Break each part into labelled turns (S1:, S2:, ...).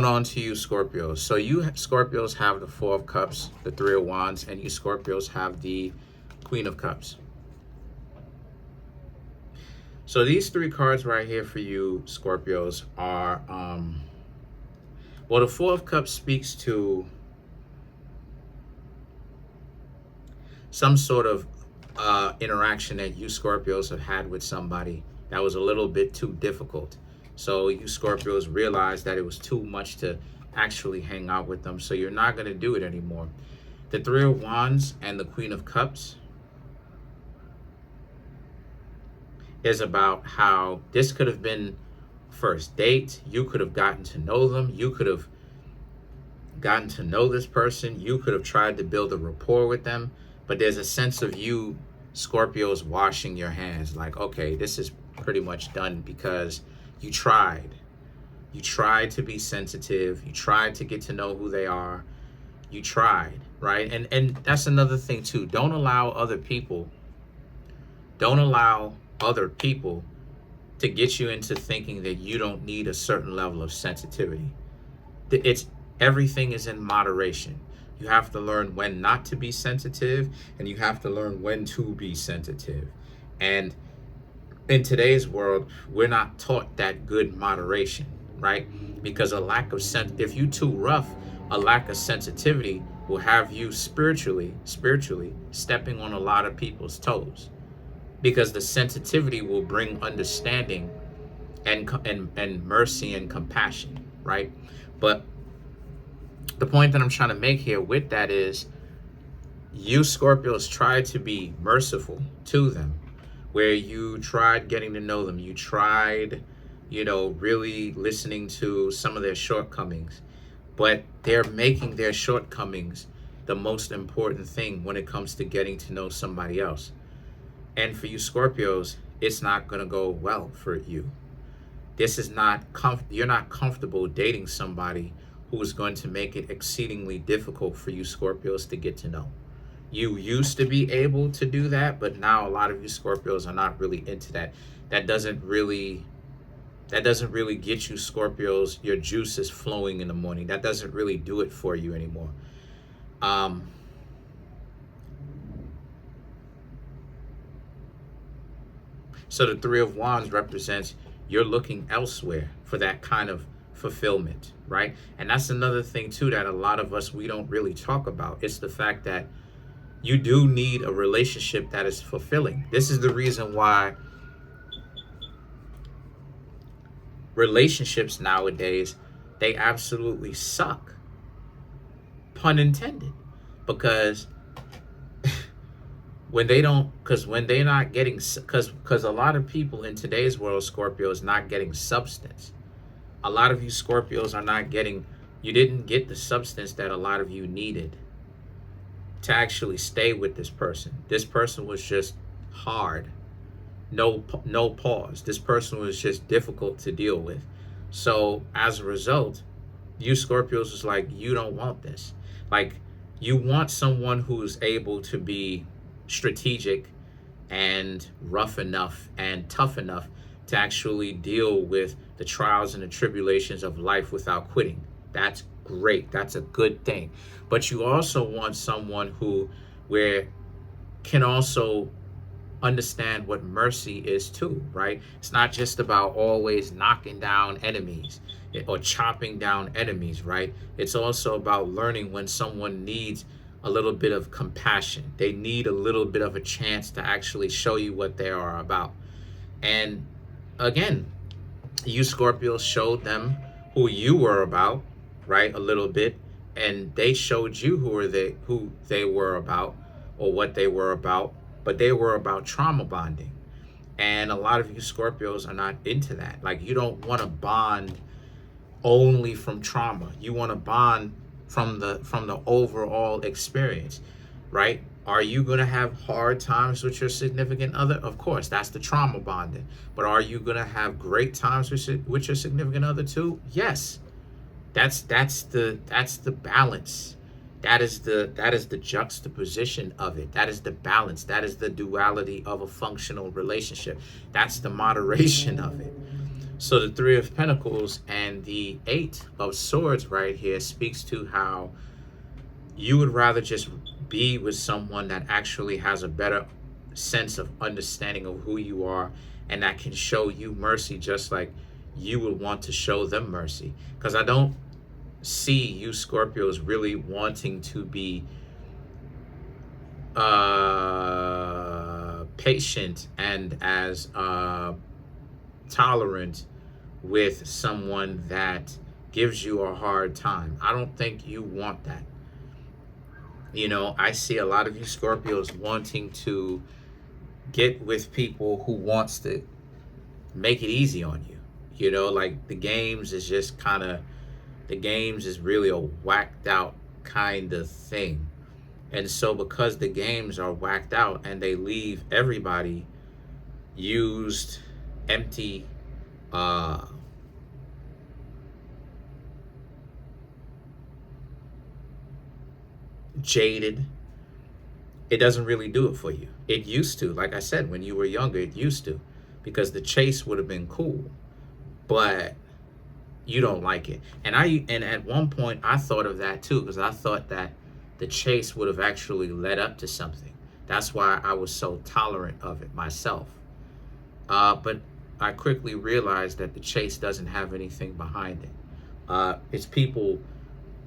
S1: On to you, Scorpios. So you Scorpios have the Four of Cups, the Three of Wands, and you Scorpios have the Queen of Cups. So these three cards right here for you, Scorpios, are well, the Four of Cups speaks to some sort of interaction that you Scorpios have had with somebody that was a little bit too difficult. So you Scorpios realized that it was too much to actually hang out with them. So you're not going to do it anymore. The Three of Wands and the Queen of Cups is about how this could have been first date. You could have gotten to know them. You could have gotten to know this person. You could have tried to build a rapport with them. But there's a sense of you Scorpios washing your hands. Like, okay, this is pretty much done because you tried. You tried to be sensitive. You tried to get to know who they are. You tried, right? And that's another thing too. Don't allow other people to get you into thinking that you don't need a certain level of sensitivity. Everything is in moderation. You have to learn when not to be sensitive, and you have to learn when to be sensitive. And in today's world, we're not taught that good moderation, right? Because a lack of if you're too rough, a lack of sensitivity will have you spiritually stepping on a lot of people's toes. Because the sensitivity will bring understanding and mercy and compassion, right? But the point that I'm trying to make here with that is you Scorpios tried to be merciful to them, where you tried getting to know them. You tried, really listening to some of their shortcomings, but they're making their shortcomings the most important thing when it comes to getting to know somebody else. And for you Scorpios, it's not going to go well for you. This is not you're not comfortable dating somebody who is going to make it exceedingly difficult for you Scorpios to get to know. You used to be able to do that, but now a lot of you Scorpios are not really into that. That doesn't really get you Scorpios your juices flowing in the morning. That doesn't really do it for you anymore. So the Three of Wands represents you're looking elsewhere for that kind of fulfillment, right? And that's another thing too that a lot of us, we don't really talk about. It's the fact that you do need a relationship that is fulfilling. This is the reason why relationships nowadays, they absolutely suck, pun intended, because when they're not getting, because a lot of people in today's world, Scorpio, is not getting substance. A lot of you Scorpios are not getting, you didn't get the substance that a lot of you needed to actually stay with this person. This person was just hard. No pause. This person was just difficult to deal with. So as a result, you Scorpios is like, you don't want this. Like, you want someone who's able to be strategic and rough enough and tough enough to actually deal with the trials and the tribulations of life without quitting. That's great. That's a good thing. But you also want someone who can also understand what mercy is too, right? It's not just about always knocking down enemies or chopping down enemies, right? It's also about learning when someone needs a little bit of compassion. They need a little bit of a chance to actually show you what they are about. And again, you Scorpios showed them who you were about, right? A little bit. And they showed you who they were about or what they were about. But they were about trauma bonding. And a lot of you Scorpios are not into that. Like, you don't want to bond only from trauma. You want to bond from the overall experience, right? Are you going to have hard times with your significant other? Of course, that's the trauma bonding. But are you going to have great times with your significant other too? Yes. That's the balance. That is the juxtaposition of it. That is the balance. That is the duality of a functional relationship. That's the moderation of it. So the Three of Pentacles and the Eight of Swords right here speaks to how you would rather just be with someone that actually has a better sense of understanding of who you are and that can show you mercy just like you would want to show them mercy. Because I don't see you Scorpios really wanting to be patient and as tolerant with someone that gives you a hard time. I don't think you want that. You know, I see a lot of you Scorpios wanting to get with people who wants to make it easy on you. You know, like the games is just kind of, the games is really a whacked out kind of thing. And so because the games are whacked out and they leave everybody used, empty, jaded, it doesn't really do it for you. It used to, like I said, when you were younger, it used to, because the chase would have been cool, but you don't like it. And at one point I thought of that too, because I thought that the chase would have actually led up to something. That's why I was so tolerant of it myself. But I quickly realized that the chase doesn't have anything behind it. It's people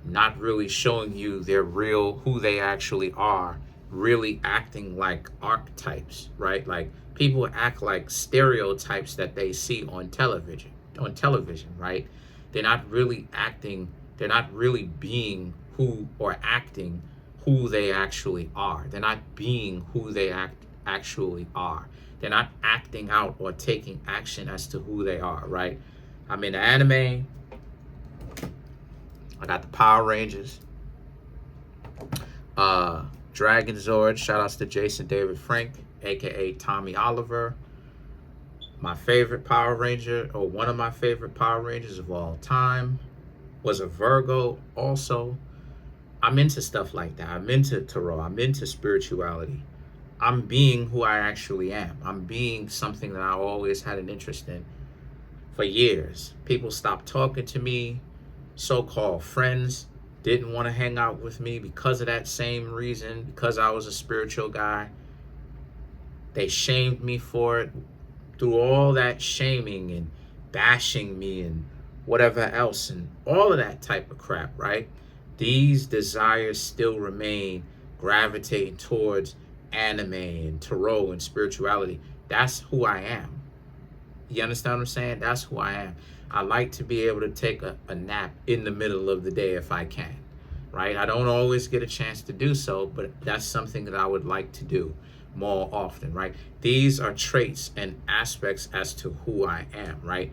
S1: not really showing you their real, who they actually are, really acting like archetypes, right? Like people act like stereotypes that they see on television, right? They're not really acting, they're not really being who, or acting who they actually are. They're not being who they actually are. They're not acting out or taking action as to who they are, right? I'm in the anime. I got the Power Rangers. Dragon Zord. Shout outs to Jason David Frank, aka Tommy Oliver. My favorite Power Ranger, or one of my favorite Power Rangers of all time, was a Virgo also. I'm into stuff like that. I'm into tarot. I'm into spirituality. I'm being who I actually am. I'm being something that I always had an interest in for years. People stopped talking to me. So-called friends didn't want to hang out with me because of that same reason, because I was a spiritual guy. They shamed me for it. Through all that shaming and bashing me and whatever else and all of that type of crap, right? These desires still remain gravitating towards anime and tarot and spirituality. That's who I am. You understand what I'm saying? That's who I am. I like to be able to take a nap in the middle of the day if I can, right? I don't always get a chance to do so, but that's something that I would like to do more often, right? These are traits and aspects as to who I am, right?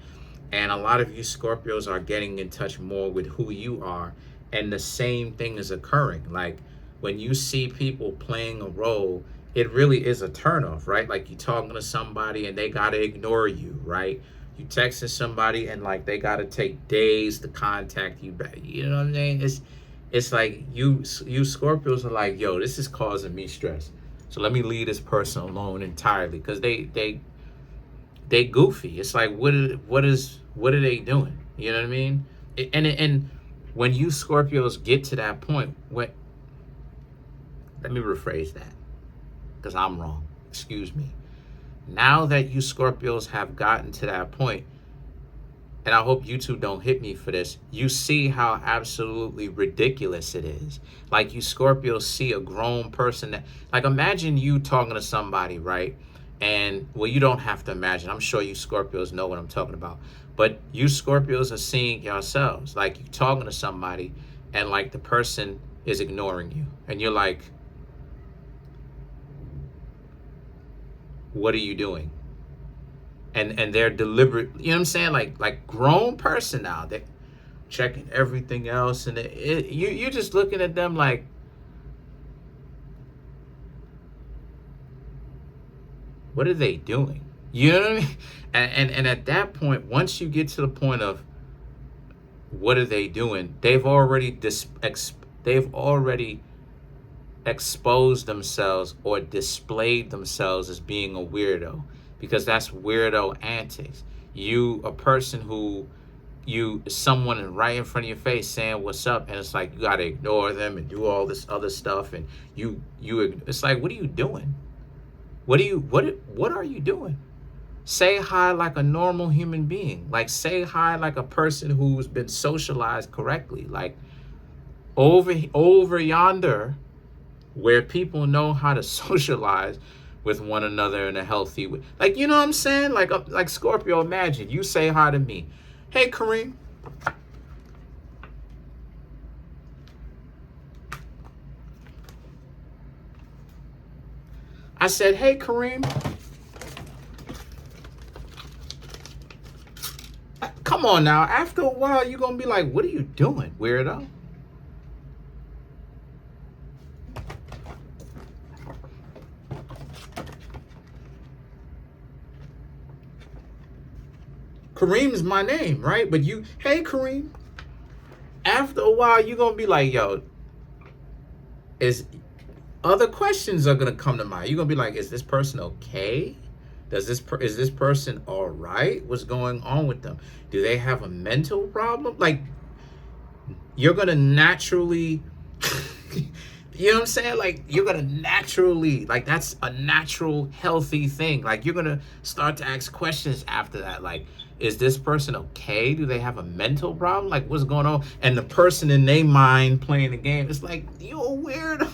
S1: And a lot of you Scorpios are getting in touch more with who you are, and the same thing is occurring. Like when you see people playing a role, it really is a turnoff, right? Like you talking to somebody and they gotta ignore you, right? You texting somebody and like they gotta take days to contact you back. You know what I'm saying? It's like you Scorpios are like, yo, this is causing me stress. So let me leave this person alone entirely, because they goofy. It's like what are they doing? You know what I mean? And when you Scorpios get to that point, let me rephrase that, because I'm wrong. Excuse me. Now that you Scorpios have gotten to that point, and I hope you two don't hit me for this, you see how absolutely ridiculous it is. Like you Scorpios see a grown person that, like imagine you talking to somebody, right? And well, you don't have to imagine. I'm sure you Scorpios know what I'm talking about. But you Scorpios are seeing yourselves. Like you talking to somebody and like the person is ignoring you. And you're like, what are you doing? And they're deliberate, you know what I'm saying? Like grown person now, they're checking everything else, and you're just looking at them like, what are they doing? You know what I mean? And at that point, once you get to the point of what are they doing, they've already exposed themselves or displayed themselves as being a weirdo, because that's weirdo antics. You a person who someone is right in front of your face saying what's up, and it's like you gotta ignore them and do all this other stuff, and it's like, what are you doing? What are you doing? Say hi like a normal human being. Like, say hi like a person who's been socialized correctly. Like, over yonder, where people know how to socialize with one another in a healthy way. Like, you know what I'm saying? Like Scorpio, imagine you say hi to me. Hey, Kareem. I said, hey, Kareem. Come on now. After a while, you're going to be like, what are you doing, weirdo? Kareem's my name, right? But you, hey, Kareem. After a while, you're going to be like, yo, other questions are going to come to mind. You're going to be like, is this person okay? Is this person all right? What's going on with them? Do they have a mental problem? Like, you're going to naturally, you know what I'm saying? Like, you're going to naturally, like, that's a natural, healthy thing. Like, you're going to start to ask questions after that. Like, is this person okay? Do they have a mental problem? Like, what's going on? And the person in their mind playing the game, it's like, you're a weirdo.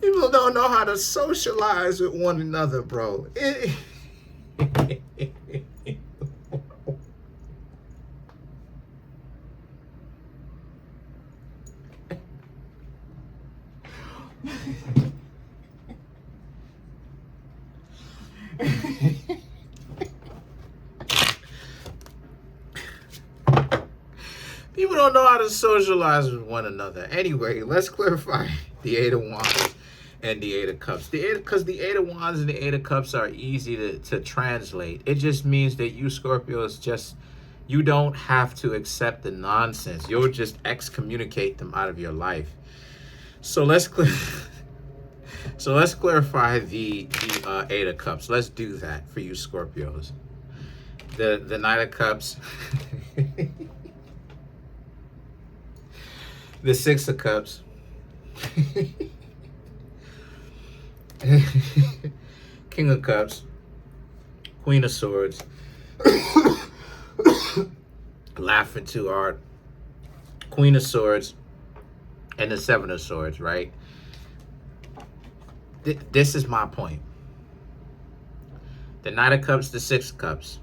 S1: People don't know how to socialize with one another, bro. People don't know how to socialize with one another. Anyway, let's clarify the Eight of Wands and the Eight of Cups. Because the Eight of Wands and the Eight of Cups are easy to translate. It just means that you Scorpios you don't have to accept the nonsense. You'll just excommunicate them out of your life. So let's clarify the Eight of Cups. Let's do that for you Scorpios. The Knight of Cups. The Six of Cups. King of Cups. Queen of Swords. Laughing too hard. Queen of Swords. And the Seven of Swords, right? This is my point. The Knight of Cups, the Six of Cups.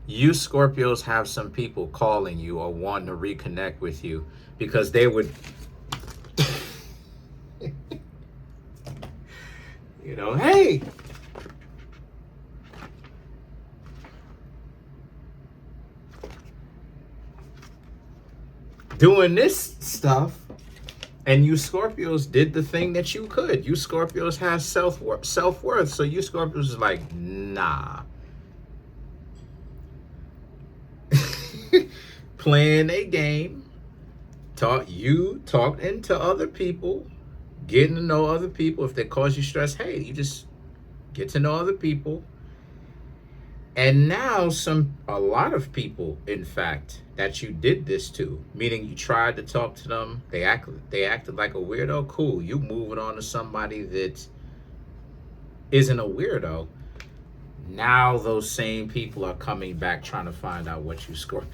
S1: You Scorpios have some people calling you or wanting to reconnect with you because they would, you know, hey, doing this stuff, and you Scorpios did the thing that you could. You Scorpios have self-worth. So you Scorpios is like, nah. Playing a game, talked into other people, getting to know other people. If they cause you stress, hey, you just get to know other people. And now a lot of people, in fact, that you did this to, meaning you tried to talk to them, they acted like a weirdo. Cool, you moving on to somebody that isn't a weirdo. Now those same people are coming back trying to find out what you Scorpios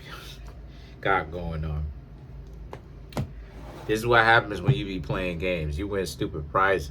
S1: got going on. This is what happens when you be playing games. You win stupid prizes.